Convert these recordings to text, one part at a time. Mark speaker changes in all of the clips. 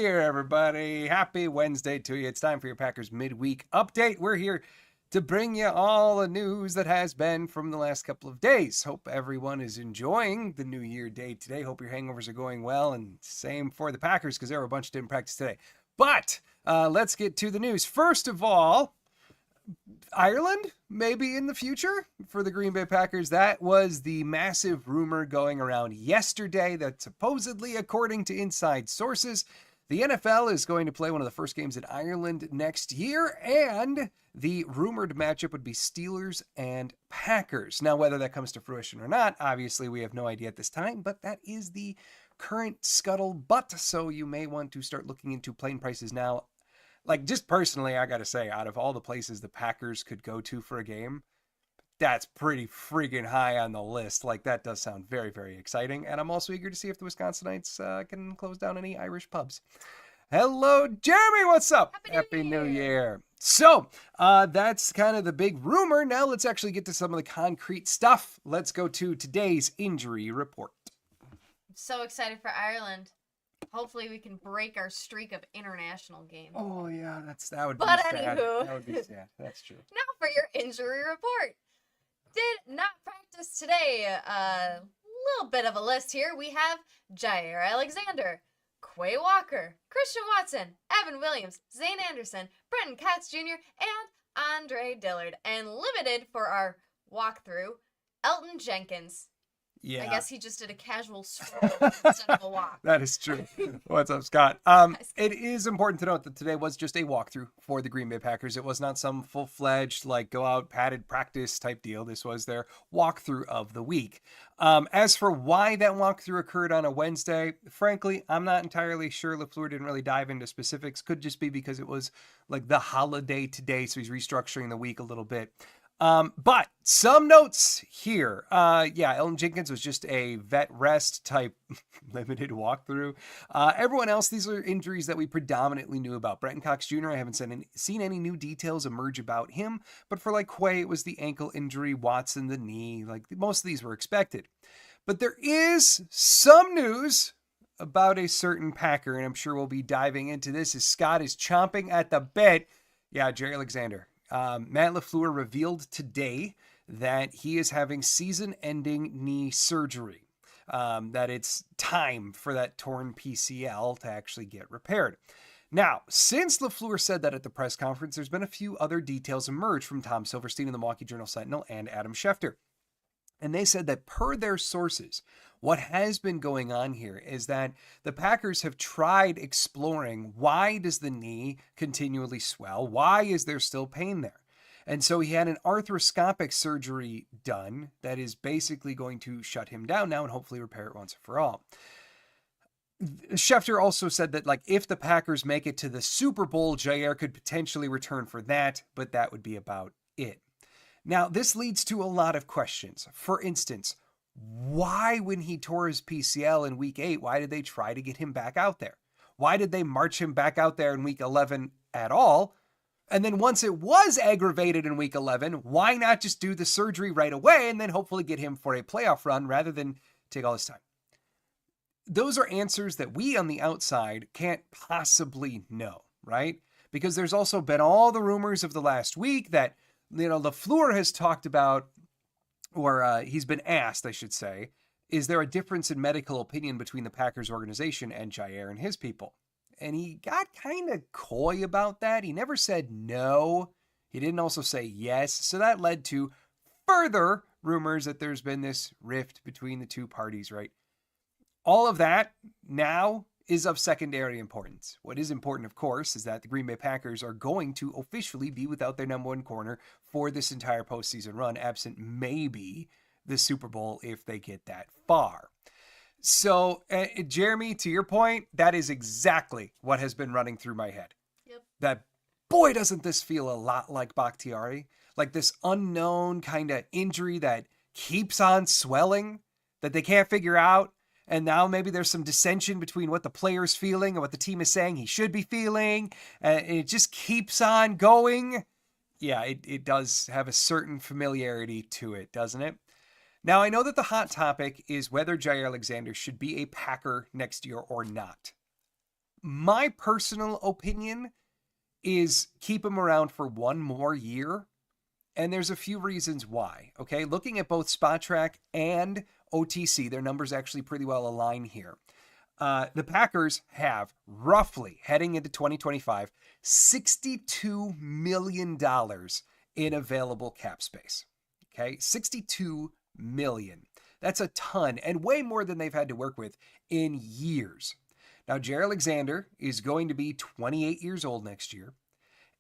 Speaker 1: Year, everybody. Happy Wednesday to you. It's time for your Packers midweek update. We're here to bring you all the news that has been from the last couple of days. Hope everyone is enjoying the New Year day today. Hope your hangovers are going well, and same for the Packers because there were a bunch that didn't practice today. But let's get to the news. First of all, Ireland, maybe in the future for the Green Bay Packers. That was the massive rumor going around yesterday that supposedly, according to inside sources, the NFL is going to play one of the first games in Ireland next year, and the rumored matchup would be Steelers and Packers. Now, whether that comes to fruition or not, obviously we have no idea at this time, but that is the current scuttlebutt, so you may want to start looking into plane prices now. Like, just personally, I gotta say, out of all the places the Packers could go to for a game, that's pretty freaking high on the list. Like, that does sound very, very exciting. And I'm also eager to see if the Wisconsinites can close down any Irish pubs. Hello, Jeremy. What's up?
Speaker 2: Happy New Year.
Speaker 1: So, that's kind of the big rumor. Now let's actually get to some of the concrete stuff. Let's go to today's injury report.
Speaker 2: I'm so excited for Ireland. Hopefully we can break our streak of international games.
Speaker 1: Oh, yeah, that would
Speaker 2: But
Speaker 1: be sad.
Speaker 2: anywho.
Speaker 1: That would be sad. That's true.
Speaker 2: Now for your injury report. Did not practice today. A little bit of a list here. We have Jaire Alexander, Quay Walker, Christian Watson, Evan Williams, Zane Anderson, Brenton Cox Jr., and Andre Dillard. And limited for our walkthrough, Elton Jenkins.
Speaker 1: Yeah.
Speaker 2: I guess he just did a casual stroll instead of a walk.
Speaker 1: That is true. What's up, Scott? It is important to note that today was just a walkthrough for the Green Bay Packers. It was not some full-fledged, like, go out, padded practice type deal. This was their walkthrough of the week. As for why that walkthrough occurred on a Wednesday, frankly, I'm not entirely sure. LaFleur didn't really dive into specifics. Could just be because it was, like, the holiday today, so he's restructuring the week a little bit. But some notes here. Elton Jenkins was just a vet rest type limited walkthrough. Everyone else, these are injuries that we predominantly knew about. Brenton Cox Jr., I haven't seen any new details emerge about him, but for like Quay, it was the ankle injury, Watson, the knee. Like, most of these were expected. But there is some news about a certain Packer, and I'm sure we'll be diving into this as Scott is chomping at the bit. Yeah, Jaire Alexander. Matt LaFleur revealed today that he is having season-ending knee surgery, that it's time for that torn PCL to actually get repaired. Now, since LaFleur said that at the press conference, there's been a few other details emerge from Tom Silverstein in the Milwaukee Journal-Sentinel and Adam Schefter. And they said that per their sources, what has been going on here is that the Packers have tried exploring why does the knee continually swell? Why is there still pain there? And so he had an arthroscopic surgery done that is basically going to shut him down now and hopefully repair it once and for all. Schefter also said that, like, if the Packers make it to the Super Bowl, Jaire could potentially return for that, but that would be about it. Now, this leads to a lot of questions. For instance, why, when he tore his PCL in week 8, why did they try to get him back out there? Why did they march him back out there in week 11 at all? And then once it was aggravated in week 11, why not just do the surgery right away and then hopefully get him for a playoff run rather than take all this time? Those are answers that we on the outside can't possibly know, right? Because there's also been all the rumors of the last week that, you know, LaFleur has talked about, or he's been asked, I should say, is there a difference in medical opinion between the Packers organization and Jaire and his people? And he got kind of coy about that. He never said no. He didn't also say yes. So that led to further rumors that there's been this rift between the two parties, right? All of that now is of secondary importance. What is important, of course, is that the Green Bay Packers are going to officially be without their number one corner for this entire postseason run, absent maybe the Super Bowl if they get that far. So, Jeremy, to your point, that is exactly what has been running through my head.
Speaker 2: Yep.
Speaker 1: That, boy, doesn't this feel a lot like Bakhtiari? Like this unknown kind of injury that keeps on swelling, that they can't figure out. And now maybe there's some dissension between what the player's feeling and what the team is saying he should be feeling. And it just keeps on going. Yeah, it does have a certain familiarity to it, doesn't it? Now, I know that the hot topic is whether Jaire Alexander should be a Packer next year or not. My personal opinion is keep him around for one more year. And there's a few reasons why. Okay. Looking at both Spot Track and OTC, their numbers actually pretty well align here. The Packers have roughly, heading into 2025, $62 million in available cap space. Okay. $62 million. That's a ton and way more than they've had to work with in years. Now, Jaire Alexander is going to be 28 years old next year.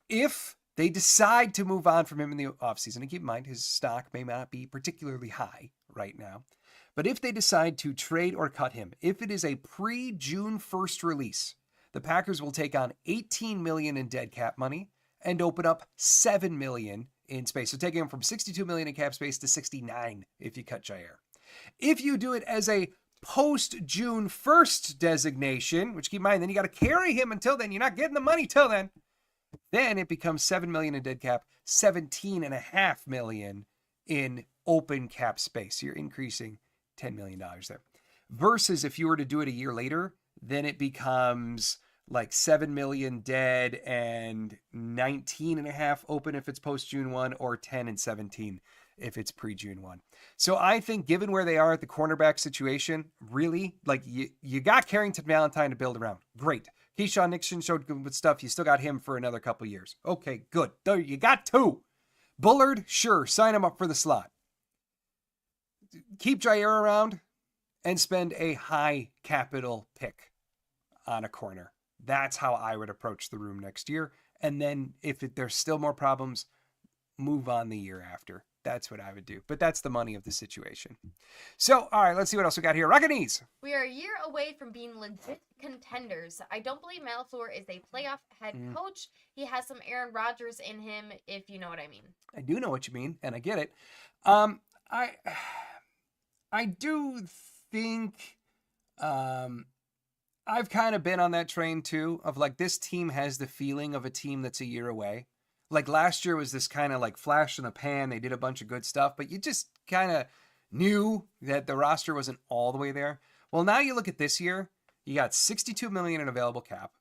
Speaker 1: If they decide to move on from him in the offseason, and keep in mind his stock may not be particularly high right now, but if they decide to trade or cut him, if it is a pre-June 1st release, the Packers will take on $18 million in dead cap money and open up $7 million in space. So taking him from $62 million in cap space to $69 if you cut Jaire. If you do it as a post-June 1st designation, which keep in mind, then you got to carry him until then. You're not getting the money till then. Then it becomes $7 million in dead cap, $17.5 million in open cap space. You're increasing $10 million there. Versus if you were to do it a year later, then it becomes like $7 million dead and $19.5 open if it's post-June 1, or $10 and $17 if it's pre-June 1. So I think given where they are at the cornerback situation, really, like you got Carrington Valentine to build around. Great. Keyshawn Nixon showed good stuff. You still got him for another couple years. Okay, good. There, you got two. Bullard, sure, sign him up for the slot. Keep Jaire around and spend a high capital pick on a corner. That's how I would approach the room next year. And then if there's still more problems, move on the year after. That's what I would do. But that's the money of the situation. So, all right, let's see what else we got here. Rocket Knees.
Speaker 2: We are a year away from being legit contenders. I don't believe Matt LaFleur is a playoff head coach. He has some Aaron Rodgers in him, if you know what I mean.
Speaker 1: I do know what you mean, and I get it. I do think I've kind of been on that train too, of like this team has the feeling of a team that's a year away. Like last year was this kind of like flash in the pan. They did a bunch of good stuff, but you just kind of knew that the roster wasn't all the way there. Well, now you look at this year, you got $62 million in available cap.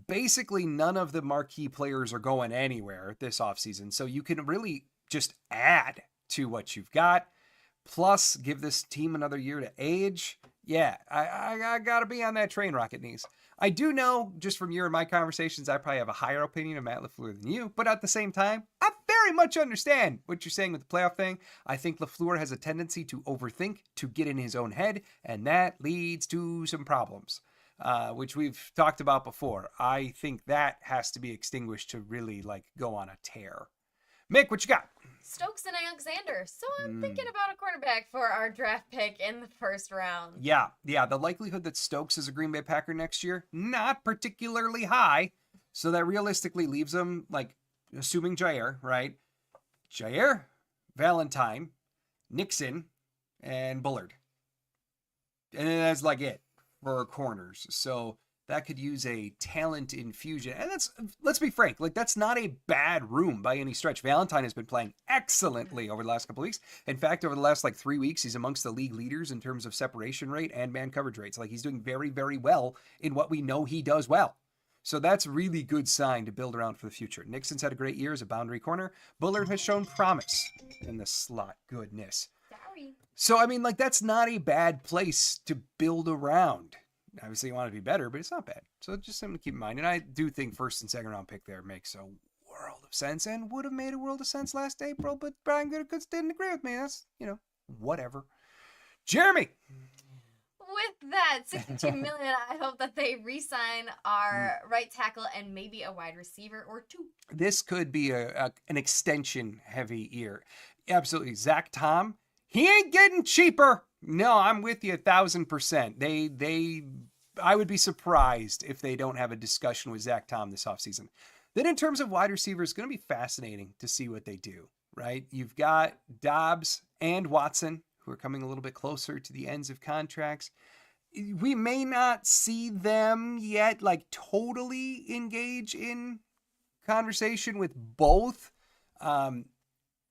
Speaker 1: Basically, none of the marquee players are going anywhere this offseason. So you can really just add to what you've got. Plus, give this team another year to age. Yeah, I got to be on that train, Rocket Knees. I do know, just from your and my conversations, I probably have a higher opinion of Matt LaFleur than you. But at the same time, I very much understand what you're saying with the playoff thing. I think LaFleur has a tendency to overthink, to get in his own head, and that leads to some problems, which we've talked about before. I think that has to be extinguished to really like go on a tear. Mick, what you got?
Speaker 2: Stokes and Alexander. So I'm thinking about a quarterback for our draft pick in the first round.
Speaker 1: Yeah. The likelihood that Stokes is a Green Bay Packer next year, not particularly high. So that realistically leaves him, like, assuming Jaire, right? Jaire, Valentine, Nixon, and Bullard. And then that's like it for corners. So that could use a talent infusion. And let's be frank, like that's not a bad room by any stretch. Valentine has been playing excellently over the last couple of weeks. In fact, over the last like 3 weeks, he's amongst the league leaders in terms of separation rate and man coverage rates. Like he's doing very, very well in what we know he does well. So that's really good sign to build around for the future. Nixon's had a great year as a boundary corner. Bullard has shown promise in the slot. Goodness.
Speaker 2: Sorry.
Speaker 1: So, I mean, like that's not a bad place to build around. Obviously, you want it to be better, but it's not bad. So just something to keep in mind. And I do think first and second round pick there makes a world of sense and would have made a world of sense last April. But Brian Gutekunst didn't agree with me. That's, whatever. Jeremy.
Speaker 2: With that, $62 million, I hope that they re-sign our right tackle and maybe a wide receiver or two.
Speaker 1: This could be an extension heavy year. Absolutely. Zach Tom, he ain't getting cheaper. No, I'm with you 1,000%. I would be surprised if they don't have a discussion with Zach Tom this offseason. Then in terms of wide receivers, it's going to be fascinating to see what they do, right? You've got Dobbs and Watson, who are coming a little bit closer to the ends of contracts. We may not see them yet, like totally engage in conversation with both.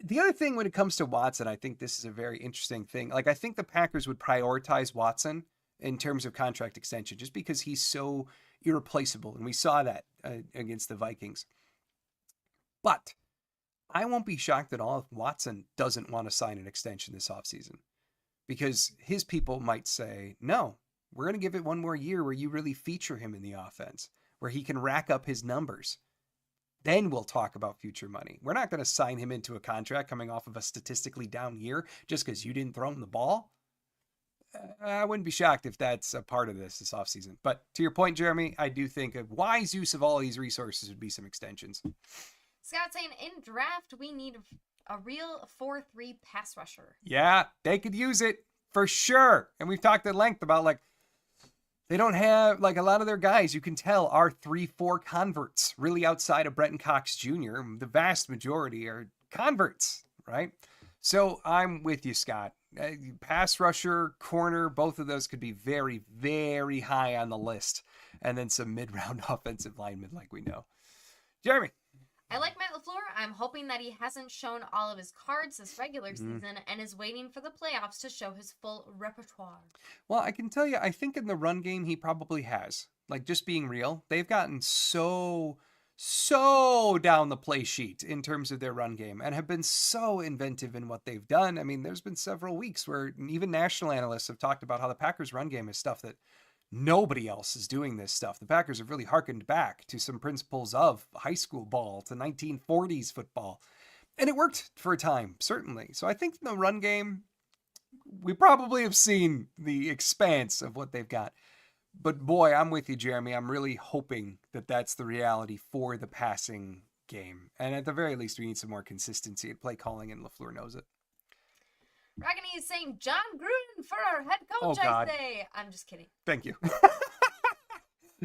Speaker 1: The other thing when it comes to Watson, I think this is a very interesting thing. Like, I think the Packers would prioritize Watson in terms of contract extension just because he's so irreplaceable, and we saw that against the Vikings. But I won't be shocked at all if Watson doesn't want to sign an extension this offseason, because his people might say, no, we're going to give it one more year where you really feature him in the offense, where he can rack up his numbers. Then we'll talk about future money. We're not going to sign him into a contract coming off of a statistically down year just because you didn't throw him the ball. I wouldn't be shocked if that's a part of this offseason. But to your point, Jeremy, I do think a wise use of all these resources would be some extensions.
Speaker 2: Scott saying, in draft, we need a real 4-3 pass rusher.
Speaker 1: Yeah, they could use it for sure. And we've talked at length about, like, they don't have, like, a lot of their guys, you can tell, are 3-4 converts, really outside of Brenton Cox Jr. The vast majority are converts, right? So I'm with you, Scott. Pass rusher, corner, both of those could be very, very high on the list. And then some mid-round offensive linemen, like we know. Jeremy.
Speaker 2: I like Matt LaFleur. I'm hoping that he hasn't shown all of his cards this regular season and is waiting for the playoffs to show his full repertoire.
Speaker 1: Well, I can tell you, I think in the run game, he probably has. Like, just being real, they've gotten so down the play sheet in terms of their run game and have been so inventive in what they've done. I mean, there's been several weeks where even national analysts have talked about how the Packers run game is stuff that nobody else is doing. This stuff. The Packers have really harkened back to some principles of high school ball, to 1940s football. And it worked for a time, certainly. So I think in the run game, we probably have seen the expanse of what they've got. But boy, I'm with you, Jeremy. I'm really hoping that that's the reality for the passing game. And at the very least, we need some more consistency at play calling, and LaFleur knows it.
Speaker 2: Ragany is saying John Gruden for our head coach, I say. I'm just kidding.
Speaker 1: Thank you.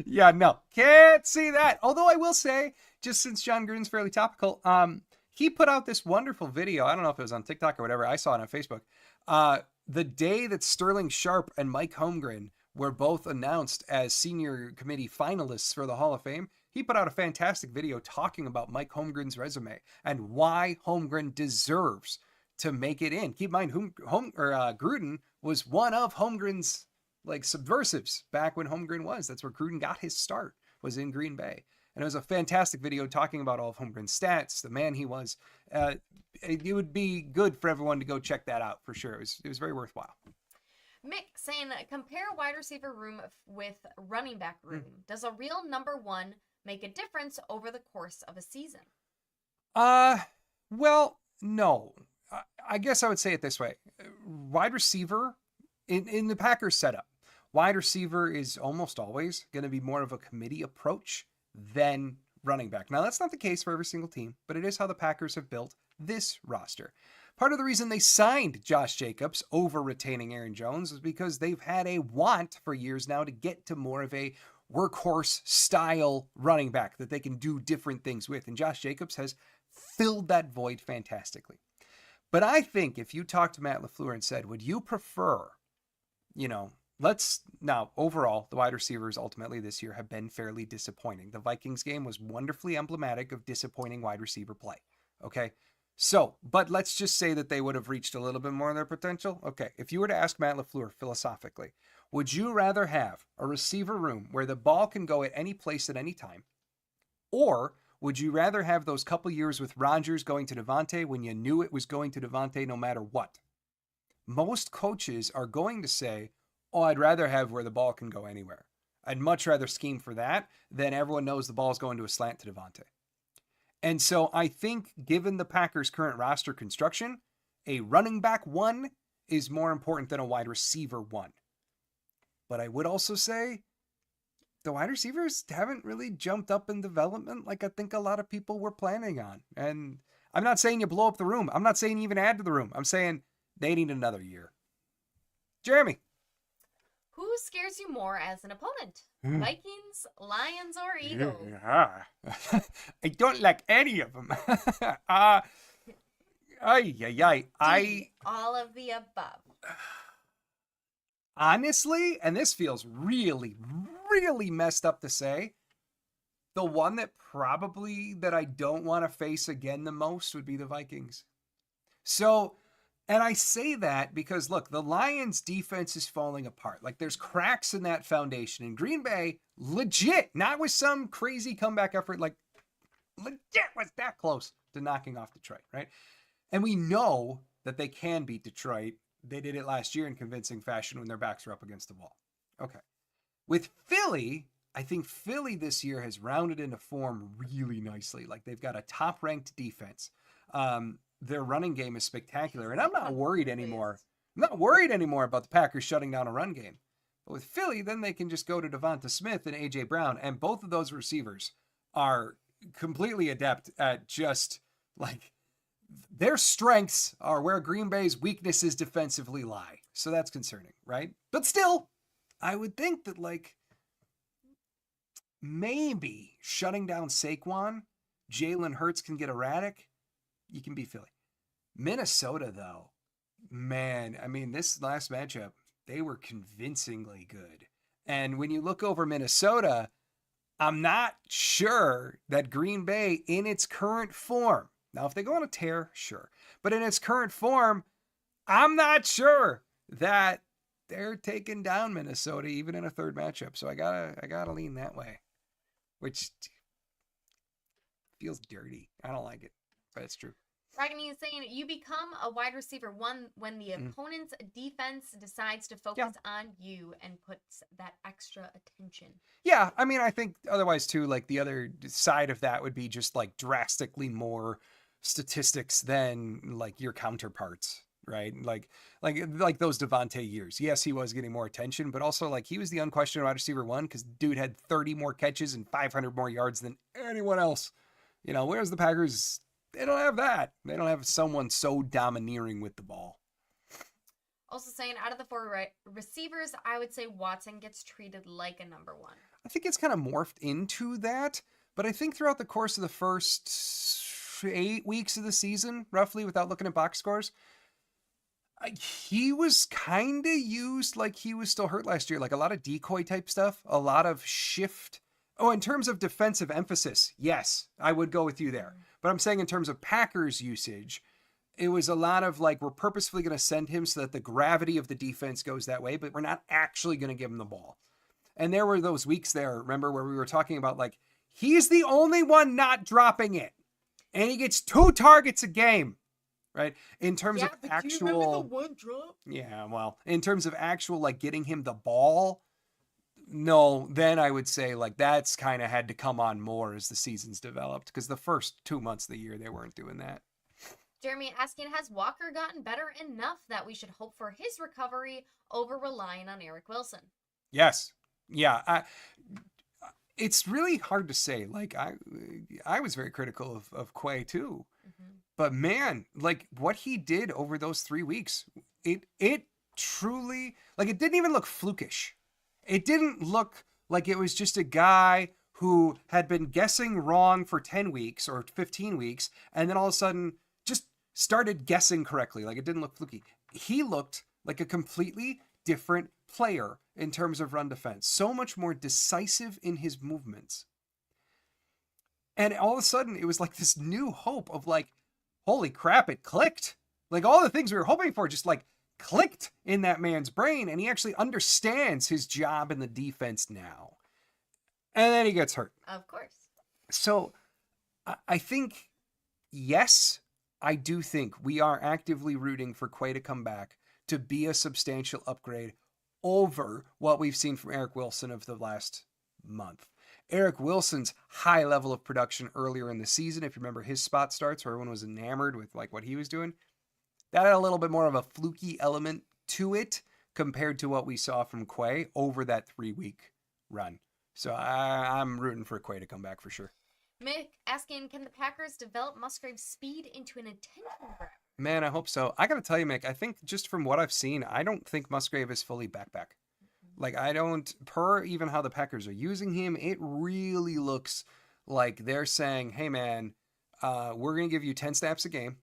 Speaker 1: Yeah, no. Can't see that. Although I will say, just since John Gruden's fairly topical, he put out this wonderful video. I don't know if it was on TikTok or whatever. I saw it on Facebook. The day that Sterling Sharp and Mike Holmgren were both announced as senior committee finalists for the Hall of Fame, he put out a fantastic video talking about Mike Holmgren's resume and why Holmgren deserves to make it in. Keep in mind, Gruden was one of Holmgren's like subversives back when Holmgren was. That's where Gruden got his start, was in Green Bay. And it was a fantastic video talking about all of Holmgren's stats, the man he was. It would be good for everyone to go check that out for sure. It was very worthwhile.
Speaker 2: Mick saying, compare wide receiver room with running back room. Does a real number one make a difference over the course of a season?
Speaker 1: Well, no. I guess I would say it this way. Wide receiver, in the Packers setup, wide receiver is almost always going to be more of a committee approach than running back. Now, that's not the case for every single team, but it is how the Packers have built this roster. Part of the reason they signed Josh Jacobs over retaining Aaron Jones is because they've had a want for years now to get to more of a workhorse style running back that they can do different things with. And Josh Jacobs has filled that void fantastically. But I think if you talked to Matt LaFleur and said, would you prefer, now overall, the wide receivers ultimately this year have been fairly disappointing. The Vikings game was wonderfully emblematic of disappointing wide receiver play. Okay. So, but let's just say that they would have reached a little bit more of their potential. Okay. If you were to ask Matt LaFleur philosophically, would you rather have a receiver room where the ball can go at any place at any time? Or would you rather have those couple years with Rodgers going to Devontae when you knew it was going to Devontae no matter what? Most coaches are going to say, oh, I'd rather have where the ball can go anywhere. I'd much rather scheme for that than everyone knows the ball's going to a slant to Devontae. And so I think given the Packers' current roster construction, a running back one is more important than a wide receiver one. But I would also say the wide receivers haven't really jumped up in development like I think a lot of people were planning on. And I'm not saying you blow up the room. I'm not saying you even add to the room. I'm saying they need another year. Jeremy.
Speaker 2: Who scares you more as an opponent? Vikings, Lions, or Eagles?
Speaker 1: Yeah. I don't like any of them.
Speaker 2: All of the above.
Speaker 1: Honestly, and this feels really, really messed up to say, the one that I don't want to face again the most would be the Vikings. So, And I say that because, look, the Lions' defense is falling apart. Like, there's cracks in that foundation. And Green Bay, legit, not with some crazy comeback effort, like, legit was that close to knocking off Detroit, right? And we know that they can beat Detroit. They did it last year in convincing fashion when their backs were up against the wall. Okay. With Philly, I think Philly this year has rounded into form really nicely. Like, they've got a top-ranked defense. Their running game is spectacular, and I'm not worried anymore. I'm not worried anymore about the Packers shutting down a run game. But with Philly, then they can just go to Devonta Smith and A.J. Brown, and both of those receivers are completely adept at just, like, their strengths are where Green Bay's weaknesses defensively lie. So that's concerning, right? But still, I would think that, like, maybe shutting down Saquon, Jalen Hurts can get erratic. You can beat Philly. Minnesota, though, man, I mean, this last matchup, they were convincingly good. And when you look over Minnesota, I'm not sure that Green Bay, in its current form, now if they go on a tear, sure, but in its current form, I'm not sure that they're taking down Minnesota even in a third matchup. So I gotta lean that way, which feels dirty. I don't like it. But it's true.
Speaker 2: Ragini is saying you become a wide receiver one when the opponent's defense decides to focus on you and puts that extra attention.
Speaker 1: Yeah, I mean, I think otherwise too, like the other side of that would be just like drastically more statistics than like your counterparts, right? Like those Devontae years. Yes, he was getting more attention, but also like he was the unquestioned wide receiver one because dude had 30 more catches and 500 more yards than anyone else. You know, whereas the Packers, they don't have that. They don't have someone so domineering with the ball.
Speaker 2: Also saying out of the four receivers, I would say Watson gets treated like a number one.
Speaker 1: I think it's kind of morphed into that, but I think throughout the course of the first 8 weeks of the season, roughly, without looking at box scores, he was kind of used like he was still hurt last year. Like a lot of decoy type stuff, a lot of shift. Oh, in terms of defensive emphasis, yes, I would go with you there. But I'm saying in terms of Packers usage, it was a lot of like, we're purposefully going to send him so that the gravity of the defense goes that way, but we're not actually going to give him the ball. And there were those weeks there, remember, where we were talking about like, he's the only one not dropping it. And he gets 2 targets a game, right? In terms of actual... Do you remember the one drop? Yeah, well, in terms of actual like getting him the ball... No, then I would say like that's kind of had to come on more as the seasons developed because the first 2 months of the year they weren't doing that.
Speaker 2: Jeremy asking, has Walker gotten better enough that we should hope for his recovery over relying on Eric Wilson?
Speaker 1: Yes. Yeah. It's really hard to say. Like I was very critical of Quay too. Mm-hmm. But man, like what he did over those 3 weeks, it truly, like it didn't even look flukish. It didn't look like it was just a guy who had been guessing wrong for 10 weeks or 15 weeks and then all of a sudden just started guessing correctly. Like it didn't look fluky. He looked like a completely different player in terms of run defense. So much more decisive in his movements. And all of a sudden it was like this new hope of like, holy crap, it clicked. Like all the things we were hoping for just like clicked in that man's brain, and he actually understands his job in the defense now. And then he gets hurt.
Speaker 2: Of course.
Speaker 1: So I think, yes, I do think we are actively rooting for Quay to come back to be a substantial upgrade over what we've seen from Eric Wilson of the last month. Eric Wilson's high level of production earlier in the season, if you remember his spot starts where everyone was enamored with like what he was doing, that had a little bit more of a fluky element to it compared to what we saw from Quay over that 3-week run. So I'm rooting for Quay to come back for sure.
Speaker 2: Mick asking, can the Packers develop Musgrave's speed into an attention grab?
Speaker 1: Man, I hope so. I got to tell you, Mick, I think just from what I've seen, I don't think Musgrave is fully back. Like, I don't, per even how the Packers are using him, it really looks like they're saying, hey, man, we're going to give you 10 snaps a game.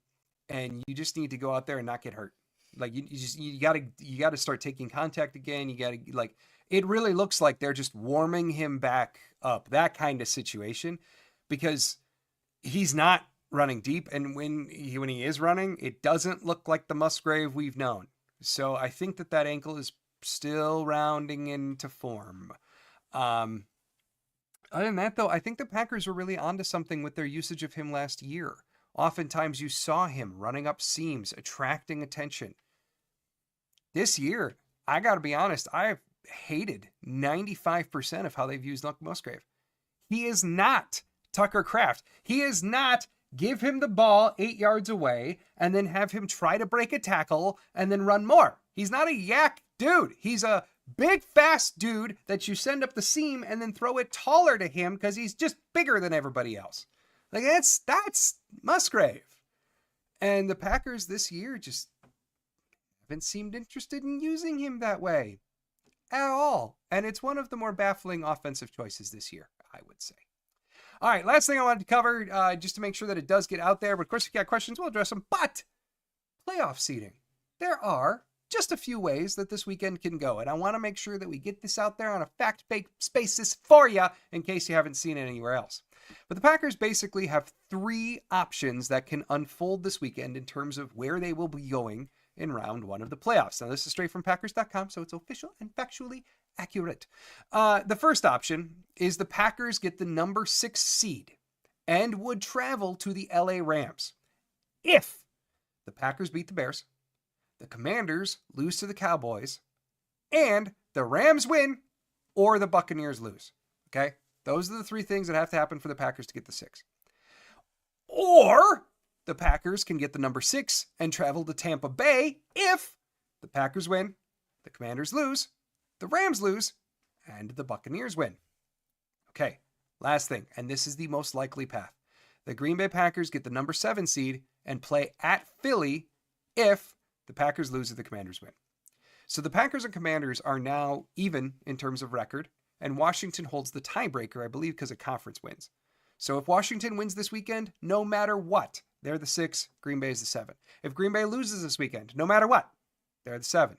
Speaker 1: And you just need to go out there and not get hurt. Like you gotta start taking contact again. You gotta like, it really looks like they're just warming him back up, that kind of situation, because he's not running deep. And when he is running, it doesn't look like the Musgrave we've known. So I think that ankle is still rounding into form. Other than that, though, I think the Packers were really onto something with their usage of him last year. Oftentimes you saw him running up seams, attracting attention. This year, I got to be honest, I've hated 95% of how they've used Musgrave. He is not Tucker Kraft. He is not give him the ball 8 yards away and then have him try to break a tackle and then run more. He's not a yak dude. He's a big, fast dude that you send up the seam and then throw it taller to him because he's just bigger than everybody else. Like, that's Musgrave. And the Packers this year just haven't seemed interested in using him that way at all. And it's one of the more baffling offensive choices this year, I would say. All right, last thing I wanted to cover, just to make sure that it does get out there. But of course, if you got questions, we'll address them. But playoff seeding. There are just a few ways that this weekend can go. And I want to make sure that we get this out there on a fact-based basis for you in case you haven't seen it anywhere else. But the Packers basically have 3 options that can unfold this weekend in terms of where they will be going in round 1 of the playoffs. Now, this is straight from Packers.com, so it's official and factually accurate. The first option is the Packers get the number 6 seed and would travel to the LA Rams. If the Packers beat the Bears, the Commanders lose to the Cowboys, and the Rams win or the Buccaneers lose. Okay? Those are the 3 things that have to happen for the Packers to get the 6. Or the Packers can get the number 6 and travel to Tampa Bay if the Packers win, the Commanders lose, the Rams lose, and the Buccaneers win. Okay, last thing, and this is the most likely path. The Green Bay Packers get the number 7 seed and play at Philly if the Packers lose or the Commanders win. So the Packers and Commanders are now even in terms of record, and Washington holds the tiebreaker, I believe, because of conference wins. So if Washington wins this weekend, no matter what, they're the 6, Green Bay is the 7. If Green Bay loses this weekend, no matter what, they're the 7.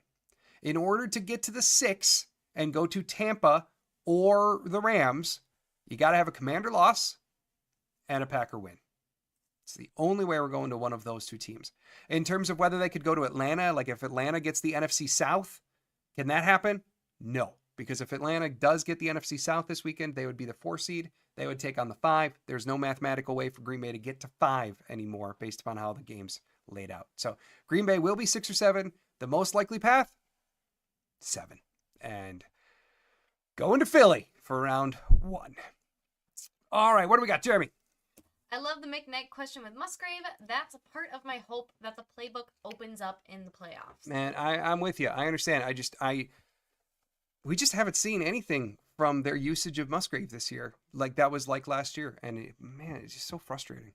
Speaker 1: In order to get to the 6 and go to Tampa or the Rams, you got to have a Commander loss and a Packer win. It's the only way we're going to one of those 2 teams. In terms of whether they could go to Atlanta, like if Atlanta gets the NFC South, can that happen? No. Because if Atlanta does get the NFC South this weekend, they would be the 4 seed. They would take on the 5. There's no mathematical way for Green Bay to get to 5 anymore based upon how the game's laid out. So Green Bay will be 6 or 7. The most likely path, 7. And going to Philly for round 1. All right, what do we got, Jeremy?
Speaker 2: I love the McKnight question with Musgrave. That's a part of my hope that the playbook opens up in the playoffs.
Speaker 1: Man, I'm with you. I understand. We just haven't seen anything from their usage of Musgrave this year like that was like last year. And it's just so frustrating.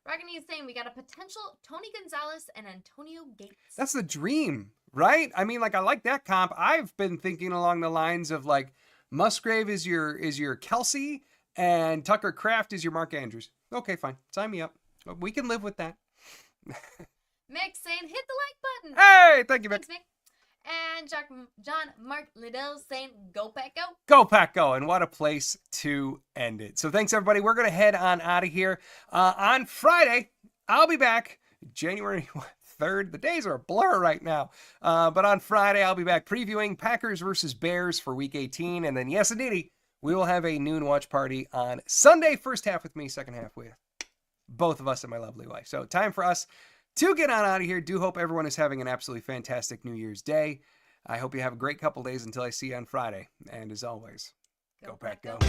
Speaker 2: Ragany is saying we got a potential Tony Gonzalez and Antonio Gates.
Speaker 1: That's the dream, right? I mean, like, I like that comp. I've been thinking along the lines of like Musgrave is your Kelsey and Tucker Kraft is your Mark Andrews. Okay, fine. Sign me up. We can live with that.
Speaker 2: Mick saying hit the like button.
Speaker 1: Hey, thank you, Mick.
Speaker 2: Thanks, Mick. And John Mark Liddell saying go Pack go.
Speaker 1: Go Pack go. And what a place to end it. So thanks, everybody. We're going to head on out of here. On Friday, I'll be back January 3rd. The days are a blur right now. But on Friday, I'll be back previewing Packers versus Bears for Week 18. And then, yes, indeedy, we will have a noon watch party on Sunday. First half with me, second half with both of us and my lovely wife. So time for us to get on out of here. Do hope everyone is having an absolutely fantastic New Year's Day. I hope you have a great couple days until I see you on Friday. And as always, go Pack, go.